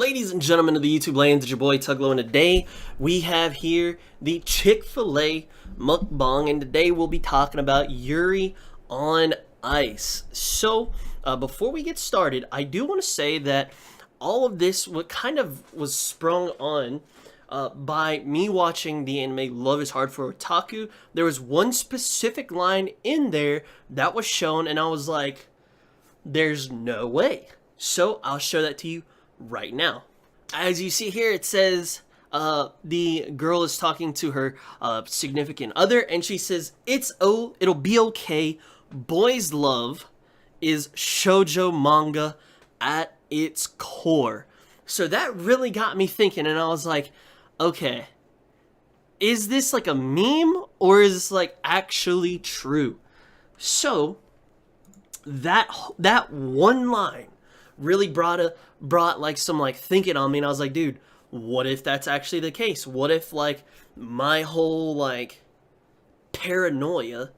Ladies and gentlemen of the YouTube land, it's your boy Tuglo, and today we have here the Chick-Fil-A Mukbang, and today we'll be talking about Yuri on Ice. So, before we get started, I do want to say that all of this was sprung on by me watching the anime Love is Hard for Otaku. There was one specific line in there that was shown, and I was like, there's no way. So, I'll show that to you right now. As you see here, it says the girl is talking to her significant other, and she says, it'll be okay. Boys love is shojo manga at its core. So that really got me thinking, and I was like, okay, is this like a meme or is this like actually true? So that one line really brought like some like thinking on me, and I was like, dude, what if that's actually the case? What if like my whole like paranoia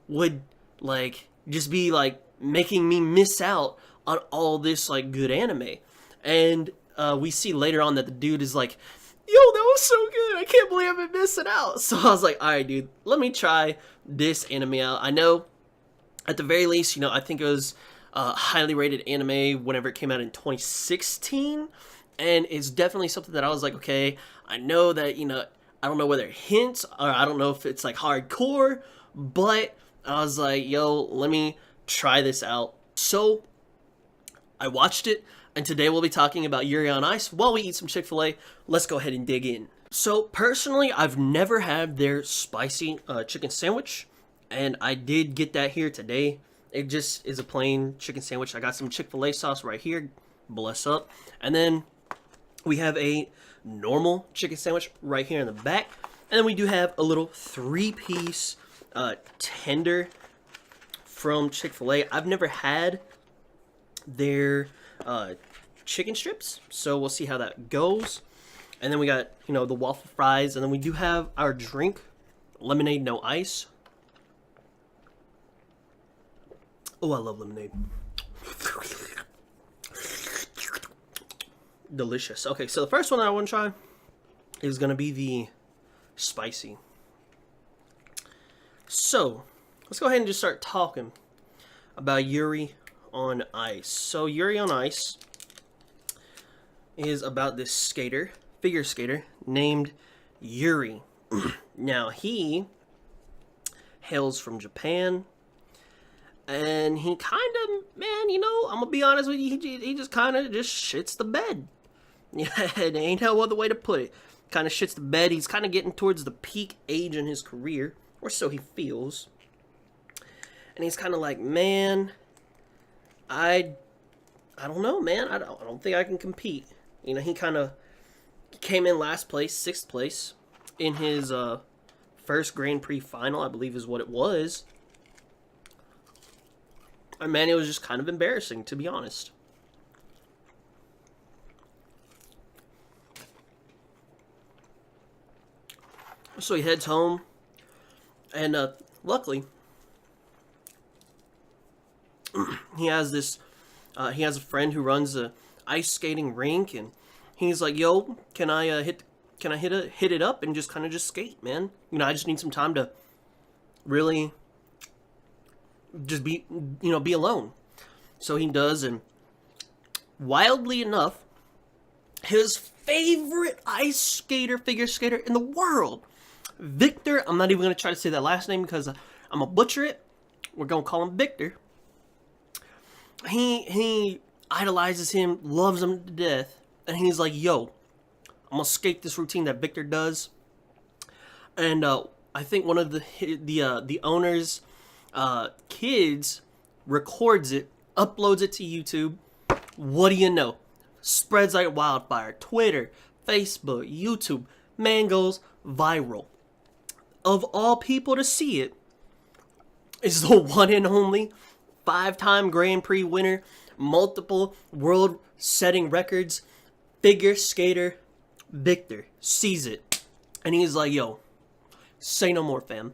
would like just be like making me miss out on all this like good anime? And we see later on that the dude is like, yo, that was so good, I can't believe I've been missing out. So I was like, alright dude, let me try this anime out. I know at the very least, I think it was highly rated anime whenever it came out in 2016, and it's definitely something that I was like, okay, I know that, I don't know whether it hints, or I don't know if it's like hardcore, but I was like, yo, let me try this out. So I watched it, and today we'll be talking about Yuri on Ice while we eat some Chick-Fil-A. Let's go ahead and dig in. So personally, I've never had their spicy chicken sandwich, and I did get that here today. It just is a plain chicken sandwich. I got some Chick-fil-A sauce right here. Bless up. And then we have a normal chicken sandwich right here in the back. And then we do have a little 3-piece tender from Chick-fil-A. I've never had their chicken strips, so we'll see how that goes. And then we got, the waffle fries. And then we do have our drink, lemonade no ice. Oh, I love lemonade. Delicious. Okay, so the first one that I want to try is going to be the spicy. So, let's go ahead and just start talking about Yuri on Ice. So, Yuri on Ice is about this figure skater, named Yuri. Now, he hails from Japan. And he kind of, man, I'm going to be honest with you, he just kind of just shits the bed. Yeah, there ain't no other way to put it. Kind of shits the bed. He's kind of getting towards the peak age in his career, or so he feels. And he's kind of like, man, I don't know, man. I don't think I can compete. He kind of came in last place, 6th place, in his first Grand Prix final, I believe is what it was. And man, it was just kind of embarrassing, to be honest. So he heads home, and luckily, he has a friend who runs a ice skating rink, and he's like, "Yo, can I hit it up and just kind of just skate, man? I just need some time to really just be alone." So he does, and wildly enough, his favorite figure skater in the world, Victor, I'm not even going to try to say that last name because I'm going to butcher it. We're going to call him Victor. He idolizes him, loves him to death, and he's like, yo, I'm going to skate this routine that Victor does. And I think one of the owner's kids records it, uploads it to YouTube. What do you know? Spreads like wildfire. Twitter, Facebook, YouTube, man goes viral. Of all people to see it is the one and only 5-time Grand Prix winner, multiple world setting records, figure skater Victor sees it, and he's like, yo, say no more, fam.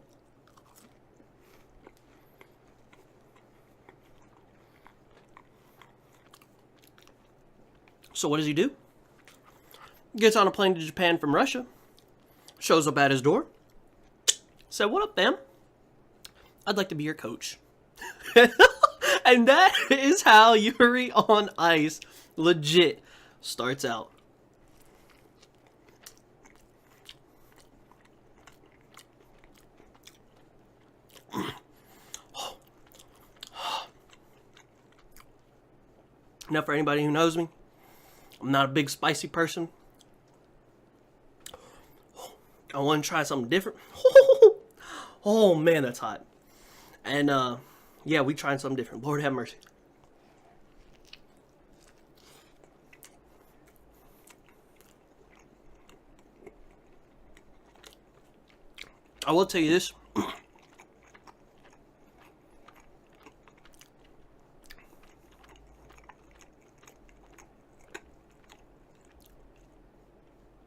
So what does he do? Gets on a plane to Japan from Russia. Shows up at his door. Said, "What up, fam? I'd like to be your coach." And that is how Yuri on Ice legit starts out. Now, for anybody who knows me, I'm not a big spicy person. I want to try something different. Oh man, that's hot. And yeah, we tried something different. Lord have mercy. I will tell you this.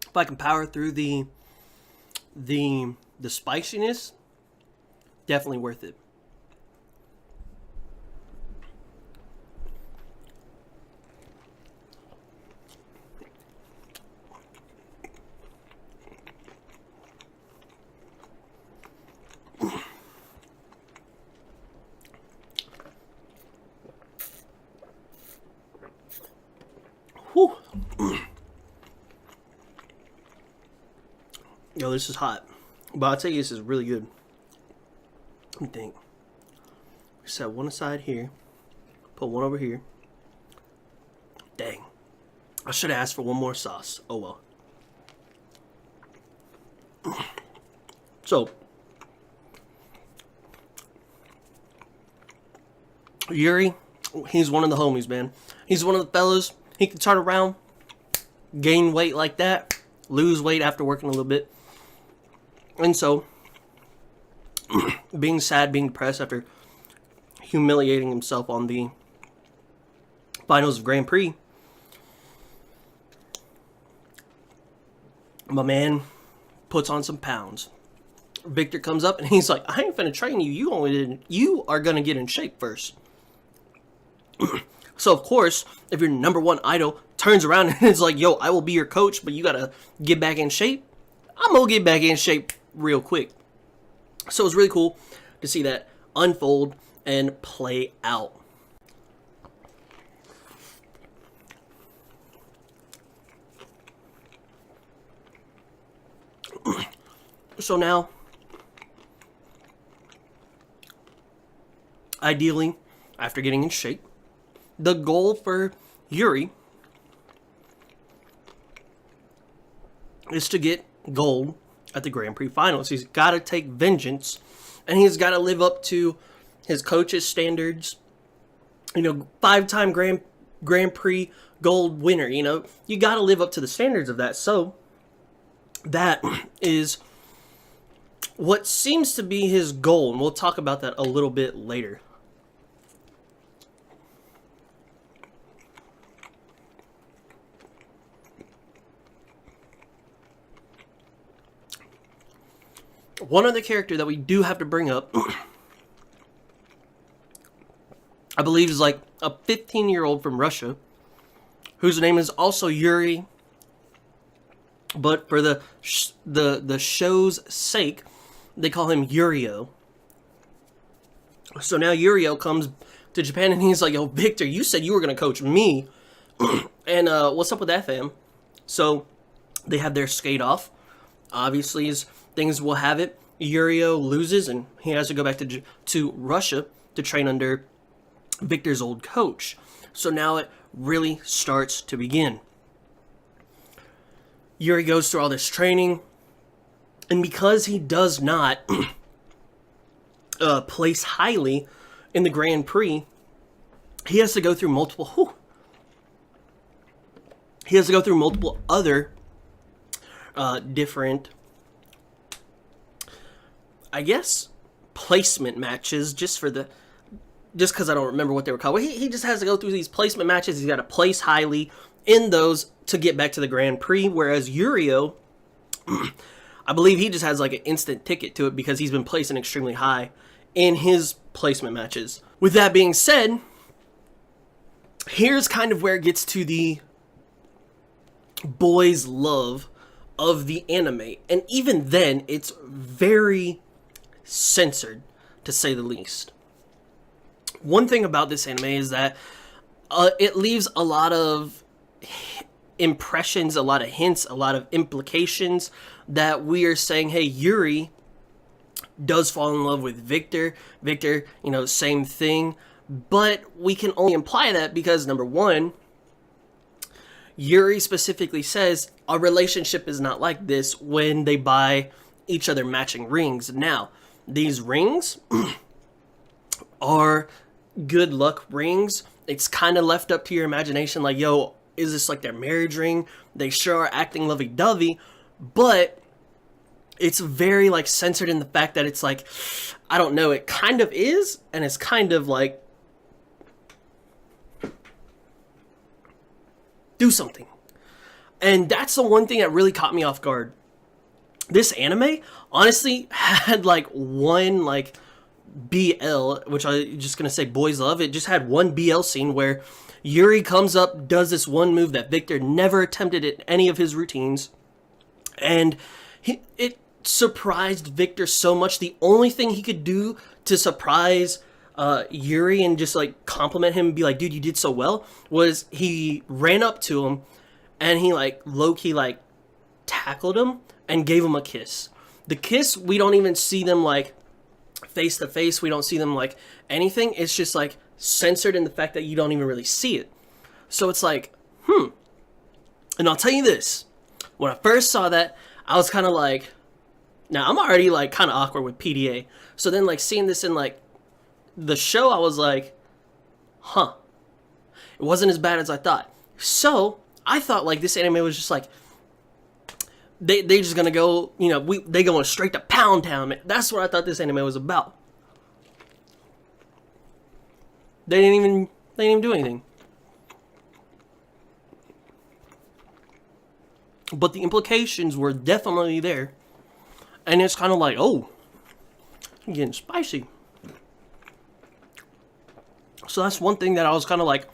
If I can power through the spiciness, definitely worth it. Whew. Yo, this is hot. But I'll tell you, this is really good. Let me think. Set one aside here. Put one over here. Dang. I should have asked for one more sauce. Oh well. So, Yuri, he's one of the homies, man. He's one of the fellas. He can turn around, gain weight like that, lose weight after working a little bit. And so, being sad, being depressed after humiliating himself on the finals of Grand Prix, my man puts on some pounds. Victor comes up and he's like, "I ain't finna train you. You are gonna get in shape first." So of course, if your number one idol turns around and is like, "Yo, I will be your coach, but you gotta get back in shape," I'm gonna get back in shape real quick. So it's really cool to see that unfold and play out. So now, ideally, after getting in shape, the goal for Yuri is to get gold at the Grand Prix finals. He's got to take vengeance, and he's got to live up to his coach's standards. You know, 5-time Grand Prix gold winner. You know, you got to live up to the standards of that. So that is what seems to be his goal, and we'll talk about that a little bit later. One other character that we do have to bring up, I believe, is like a 15-year-old from Russia, whose name is also Yuri, but for the show's sake, they call him Yurio. So now Yurio comes to Japan and he's like, "Yo, Victor, you said you were going to coach me." And what's up with that, fam? So they have their skate off. Obviously, as things will have it, Yurio loses and he has to go back to Russia to train under Victor's old coach. So now it really starts to begin. Yuri goes through all this training, and because he does not place highly in the Grand Prix, he has to go through multiple. He has to go through multiple other different, I guess, placement matches, just because I don't remember what they were called. He just has to go through these placement matches. He's got to place highly in those to get back to the Grand Prix, whereas Yurio, I believe he just has like an instant ticket to it because he's been placing extremely high in his placement matches. With that being said, here's kind of where it gets to the boys' love of the anime. And even then, it's very censored, to say the least. One thing about this anime is that it leaves a lot of impressions, a lot of hints, a lot of implications that we are saying, hey, Yuri does fall in love with Victor. Victor, same thing. But we can only imply that because, number one, Yuri specifically says a relationship is not like this when they buy each other matching rings. Now, these rings are good luck rings. It's kind of left up to your imagination, like, yo, is this like their marriage ring? They sure are acting lovey-dovey, but it's very like censored in the fact that it's like, I don't know, it kind of is, and it's kind of like, do something. And that's the one thing that really caught me off guard. This anime honestly had like one like BL, which I'm just gonna say boys love. It just had one BL scene where Yuri comes up, does this one move that Victor never attempted in any of his routines, and it surprised Victor so much. The only thing he could do to surprise Yuri and just like compliment him and be like, dude, you did so well, was he ran up to him and he like low-key like tackled him and gave him a kiss. The kiss, we don't even see them like face to face. We don't see them like anything. It's just like censored in the fact that you don't even really see it. So it's like, And I'll tell you this. When I first saw that, I was kind of like, now I'm already like kind of awkward with PDA. So then like seeing this in like the show, I was like, it wasn't as bad as I thought. So I thought like this anime was just like, they just gonna go, they going straight to Pound Town. That's what I thought this anime was about. They didn't even do anything. But the implications were definitely there. And it's kind of like, oh, I'm getting spicy. So that's one thing that I was kind of like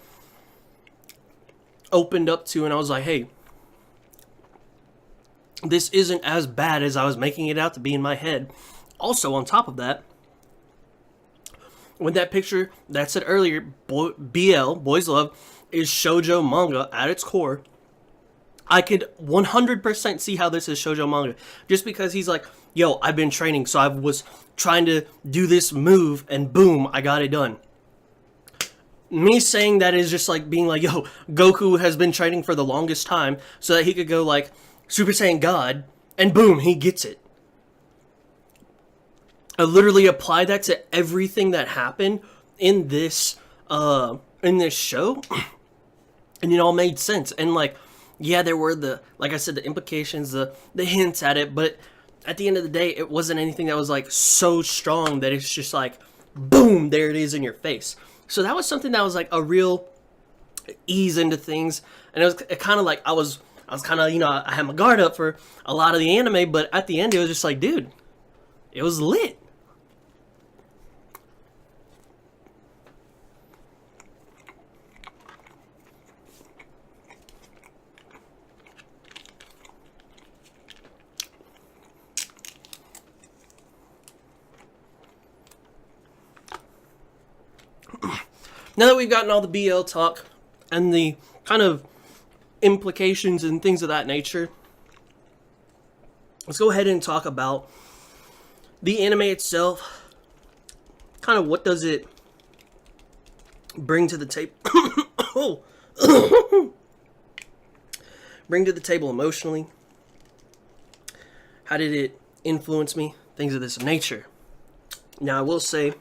opened up to, and I was like, hey, this isn't as bad as I was making it out to be in my head. Also, on top of that, when that picture that said earlier, BL, Boys Love, is shojo manga at its core, I could 100% see how this is shojo manga. Just because he's like, yo, I've been training, so I was trying to do this move, and boom, I got it done. Me saying that is just like being like, yo, Goku has been training for the longest time so that he could go like Super Saiyan God, and boom, he gets it. I literally applied that to everything that happened in this show, and it all made sense. And like, yeah, there were like I said, the implications, the hints at it, but at the end of the day, it wasn't anything that was like so strong that it's just like, boom, there it is in your face. So that was something that was like a real ease into things, and it was kind of like I was kind of, I had my guard up for a lot of the anime, but at the end it was just like, dude, it was lit. Now that we've gotten all the BL talk and the kind of implications and things of that nature, let's go ahead and talk about the anime itself. Kind of what does it bring to the table? Bring to the table emotionally? How did it influence me? Things of this nature. Now I will say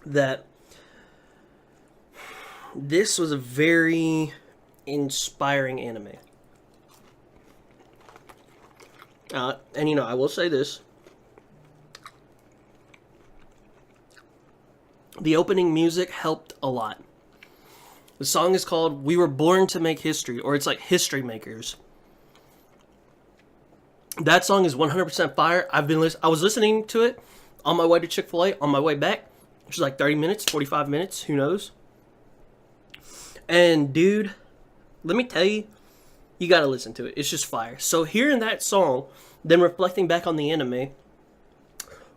that this was a very inspiring anime. And I will say this. The opening music helped a lot. The song is called We Were Born to Make History, or it's like History Makers. That song is 100% fire. I was listening to it on my way to Chick-Fil-A, on my way back, which is like 30 minutes, 45 minutes, who knows. And dude, let me tell you, You gotta listen to it. It's just fire. So hearing that song, then reflecting back on the anime,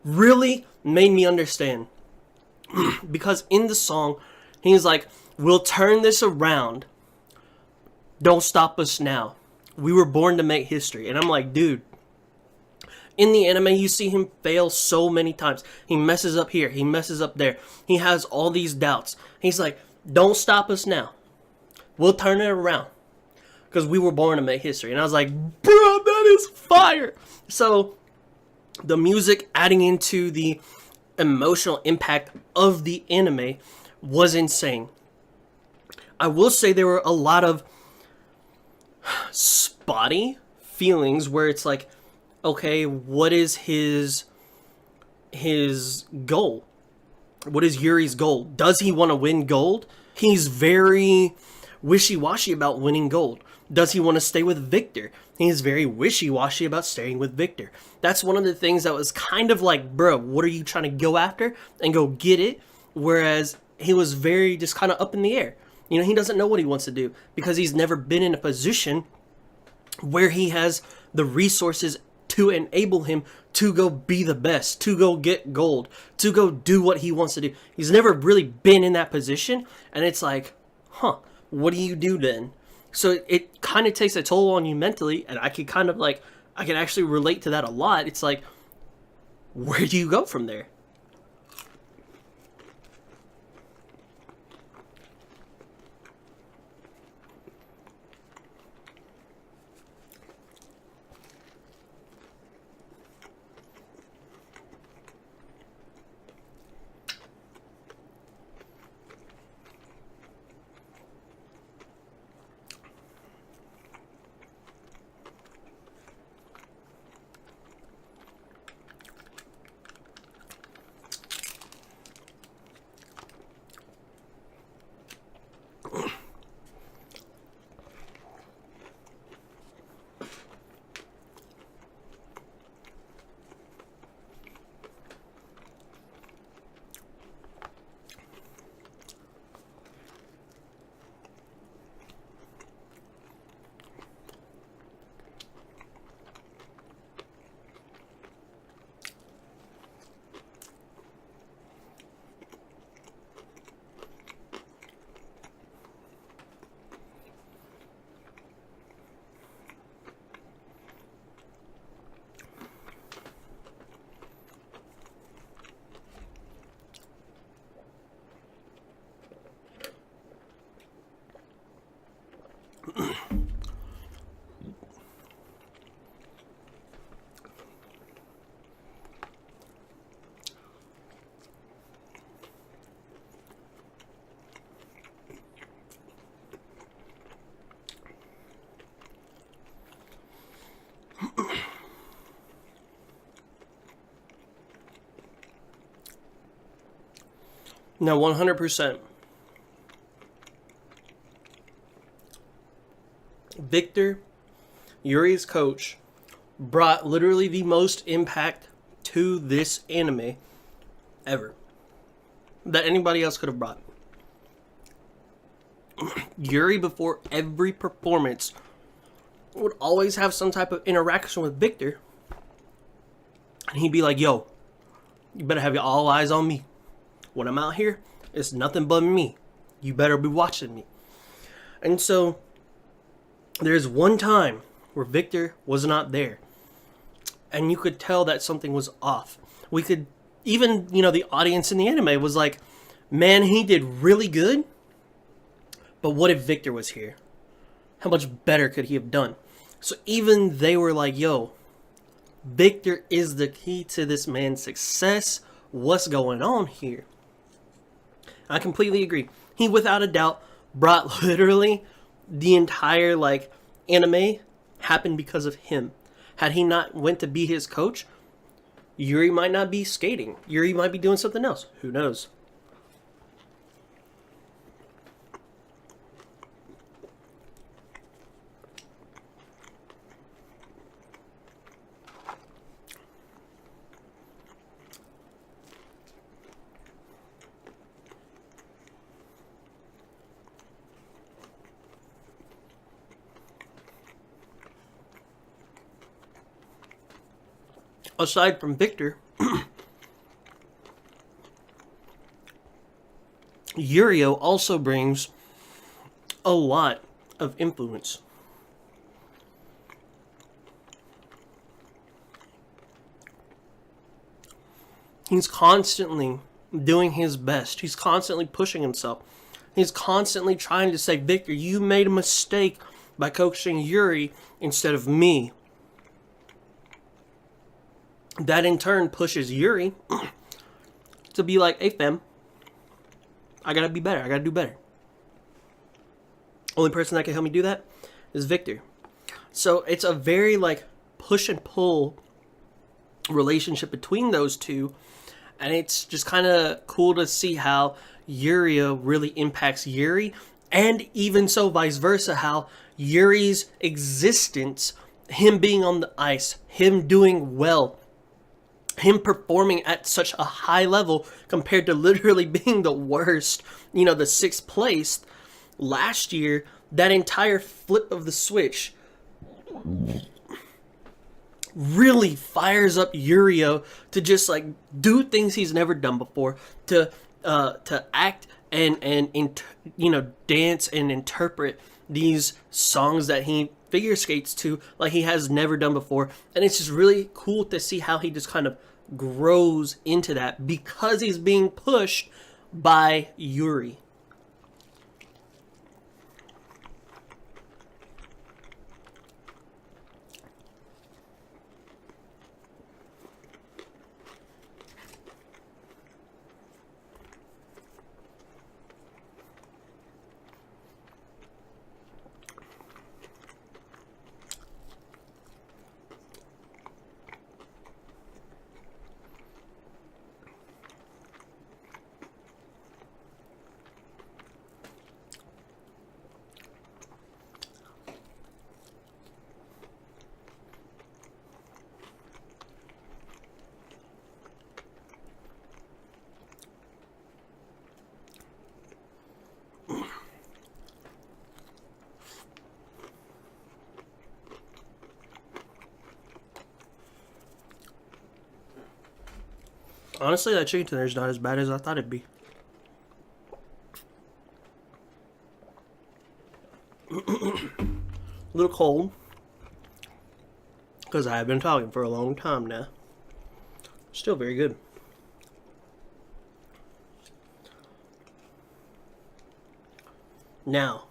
really made me understand. Because in the song, he's like, we'll turn this around. Don't stop us now. We were born to make history. And I'm like, dude, in the anime, you see him fail so many times. He messes up here. He messes up there. He has all these doubts. He's like, don't stop us now. We'll turn it around. Because we were born to make history. And I was like, bro, that is fire. So the music adding into the emotional impact of the anime was insane. I will say there were a lot of spotty feelings where it's like, okay, what is his goal? What is Yuri's goal? Does he want to win gold? He's very wishy-washy about winning gold. Does he want to stay with Victor? He's very wishy-washy about staying with Victor. That's one of the things that was kind of like, bro, what are you trying to go after and go get it? Whereas he was very just kind of up in the air. You know, he doesn't know what he wants to do because he's never been in a position where he has the resources to enable him to go be the best, to go get gold, to go do what he wants to do. He's never really been in that position. And it's like, what do you do then? So it kind of takes a toll on you mentally. And I can kind of like, I can actually relate to that a lot. It's like, where do you go from there? Now, 100%. Victor, Yuri's coach, brought literally the most impact to this anime ever that anybody else could have brought. Yuri, before every performance, would always have some type of interaction with Victor. And he'd be like, yo, you better have your all eyes on me. When I'm out here, it's nothing but me. You better be watching me. And so, there's one time where Victor was not there. And you could tell that something was off. We could, even, the audience in the anime was like, man, he did really good. But what if Victor was here? How much better could he have done? So even they were like, yo, Victor is the key to this man's success. What's going on here? I completely agree. He, without a doubt, brought literally the entire, anime happened because of him. Had he not went to be his coach, Yuri might not be skating. Yuri might be doing something else. Who knows? aside from Victor, Yurio also brings a lot of influence. He's constantly doing his best. He's constantly pushing himself. He's constantly trying to say, Victor, you made a mistake by coaching Yuri instead of me. That in turn pushes Yuri to be like, hey fam, I gotta be better. I gotta do better. Only person that can help me do that is Victor. So it's a very like push and pull relationship between those two. And it's just kind of cool to see how Yuria really impacts Yuri. And even so vice versa, how Yuri's existence, him being on the ice, him doing well, him performing at such a high level compared to literally being the worst, the 6th place last year, that entire flip of the switch really fires up Yurio to just like do things he's never done before, to act and dance and interpret these songs that he figure skates to like he has never done before. And it's just really cool to see how he just kind of grows into that because he's being pushed by Yuri. Honestly, that chicken tender is not as bad as I thought it'd be. A little cold, because I have been talking for a long time now. Still very good. Now,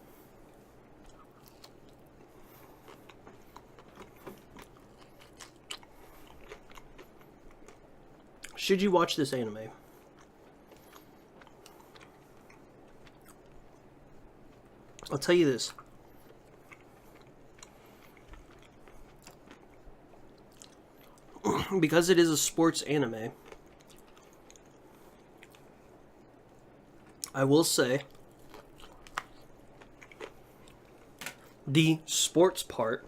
should you watch this anime? I'll tell you this. Because it is a sports anime, I will say the sports part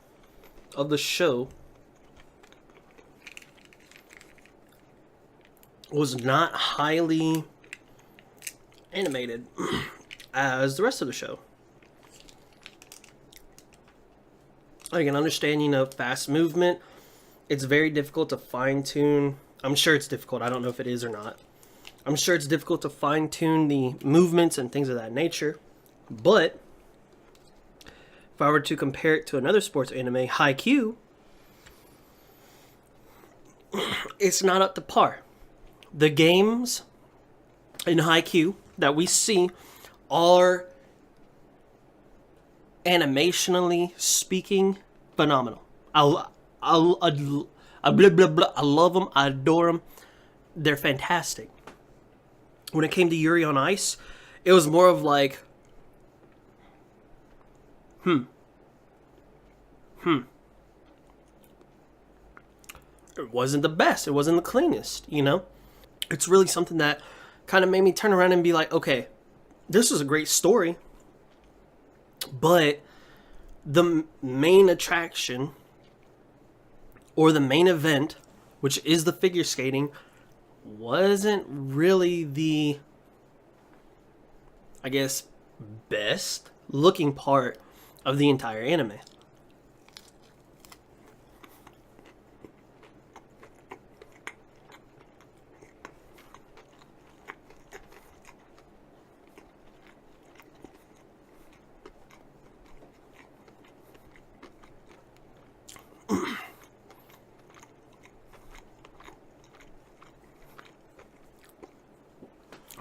of the show was not highly animated as the rest of the show. I can understand, fast movement. It's very difficult to fine-tune. I'm sure it's difficult. I don't know if it is or not. I'm sure it's difficult to fine-tune the movements and things of that nature. But if I were to compare it to another sports anime, Haikyuu, it's not up to par. The games in Haikyuu that we see are, animationally speaking, phenomenal. I love them. I adore them. They're fantastic. When it came to Yuri on Ice, it was more of like, It wasn't the best. It wasn't the cleanest, It's really something that kind of made me turn around and be like, okay, this is a great story, but the main attraction or the main event, which is the figure skating, wasn't really the, I guess, best looking part of the entire anime.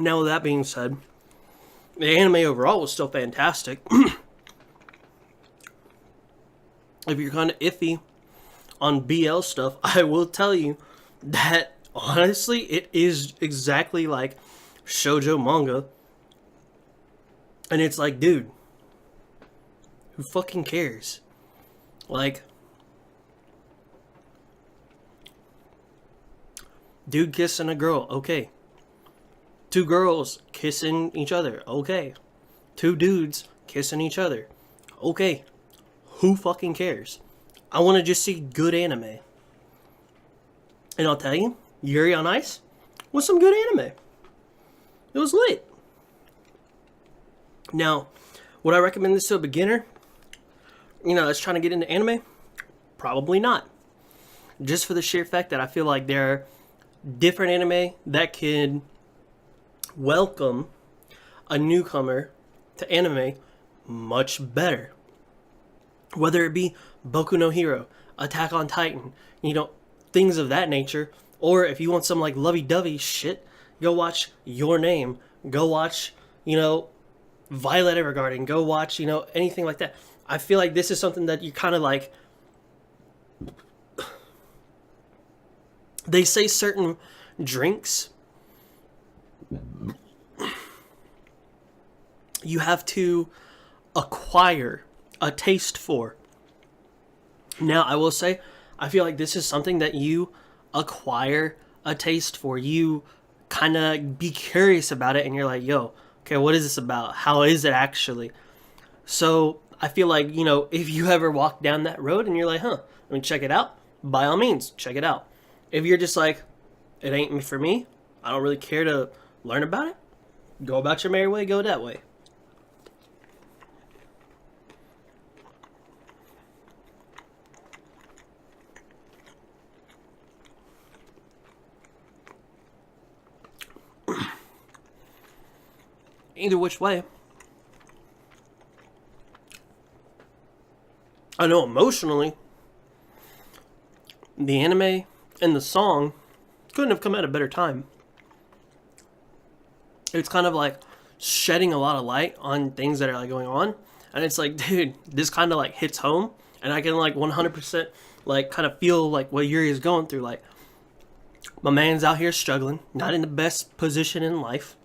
Now, with that being said, the anime overall was still fantastic. If you're kind of iffy on BL stuff, I will tell you that honestly, it is exactly like shojo manga. And it's like, dude, who fucking cares? Like, dude kissing a girl, okay. Two girls kissing each other, okay. Two dudes kissing each other, okay. Who fucking cares? I want to just see good anime. And I'll tell you, Yuri on Ice was some good anime. It was lit. Now, would I recommend this to a beginner? You know, that's trying to get into anime? Probably not. Just for the sheer fact that I feel like there are different anime that can welcome a newcomer to anime much better. Whether it be Boku no Hero, Attack on Titan, you know, things of that nature. Or if you want some like lovey-dovey shit, go watch Your Name. Go watch, you know, Violet Evergarden. Go watch, you know, anything like that. I feel like this is something that you kind of like... They say certain drinks you have to acquire a taste for. Now, I will say, I feel like this is something that you acquire a taste for. You kind of be curious about it and you're like, yo, okay, what is this about? How is it actually? So I feel like, you know, if you ever walk down that road and you're like, let me check it out, by all means, check it out. If you're just like, it ain't for me, I don't really care to learn about it, go about your merry way, go that way. Either which way, I know emotionally, the anime and the song couldn't have come at a better time. It's kind of like shedding a lot of light on things that are like going on, and it's like, dude, this kind of like hits home, and I can like 100% like kind of feel like what Yuri is going through. Like, my man's out here struggling, not in the best position in life,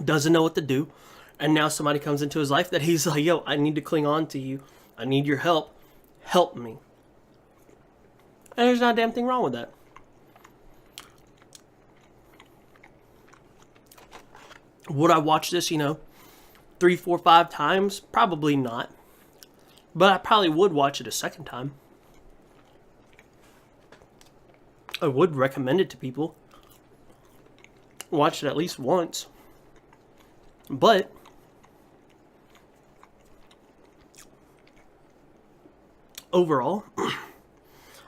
doesn't know what to do, and now somebody comes into his life that he's like, yo, I need to cling on to you, I need your help me. And there's not a damn thing wrong with that. Would I watch this, you know, 3, 4, 5 times? Probably not. But I probably would watch it a second time. I would recommend it to people. Watch it at least once. But overall,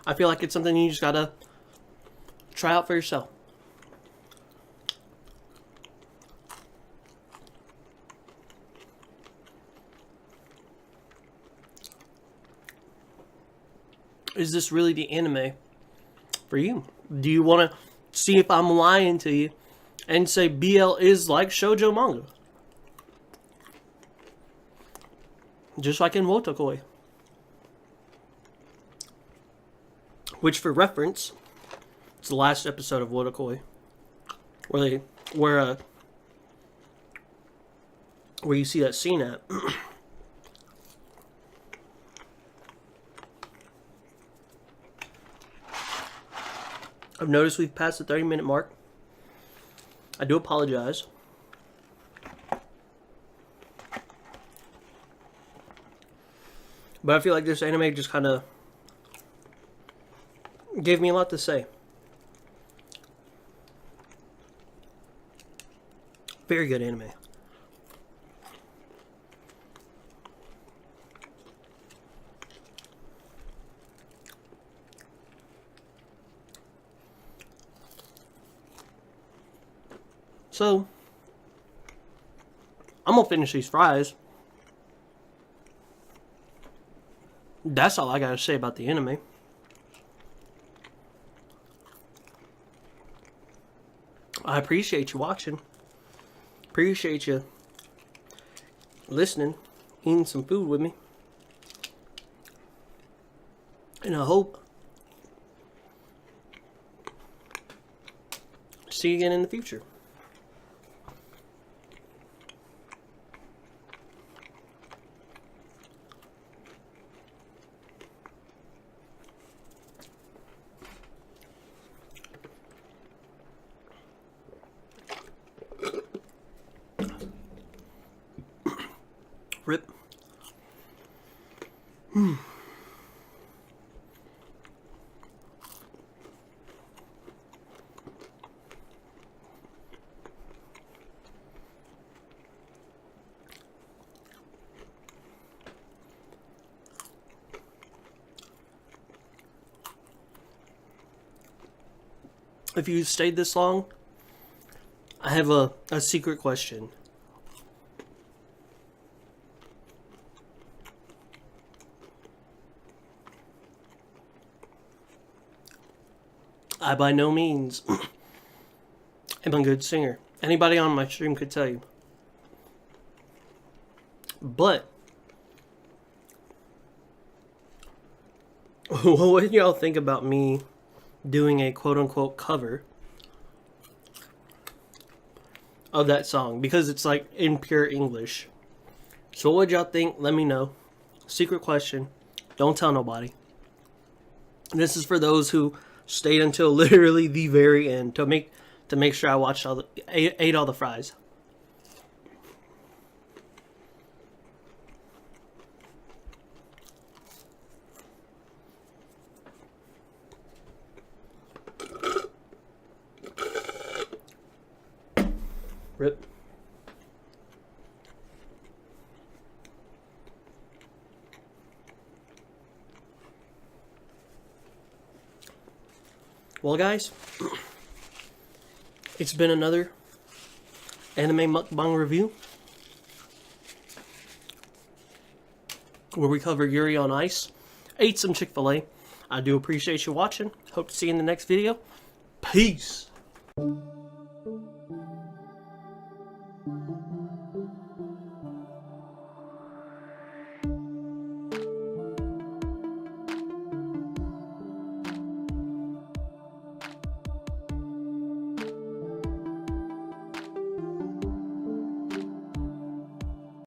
I feel like it's something you just gotta try out for yourself. Is this really the anime for you? Do you want to see if I'm lying to you and say BL is like shoujo manga? Just like in Wotakoi. Which, for reference, it's the last episode of Wotakoi, where you see that scene at. I've noticed we've passed the 30-minute mark. I do apologize. But I feel like this anime just kind of gave me a lot to say. Very good anime. So, I'm gonna finish these fries. That's all I gotta say about the anime. I appreciate you watching. appreciate you listening, eating some food with me. And I hope to see you again in the future. Rip. If you stayed this long, I have a secret question. I by no means am a good singer. Anybody on my stream could tell you. But what do y'all think about me doing a quote-unquote cover of that song? Because it's like in pure English. So what y'all think? Let me know. Secret question. Don't tell nobody. This is for those who stayed until literally the very end to make sure I watched ate all the fries. Rip. Well, guys, it's been another anime mukbang review where we cover Yuri on Ice, ate some Chick-Fil-A. I do appreciate you watching. Hope to see you in the next video. Peace.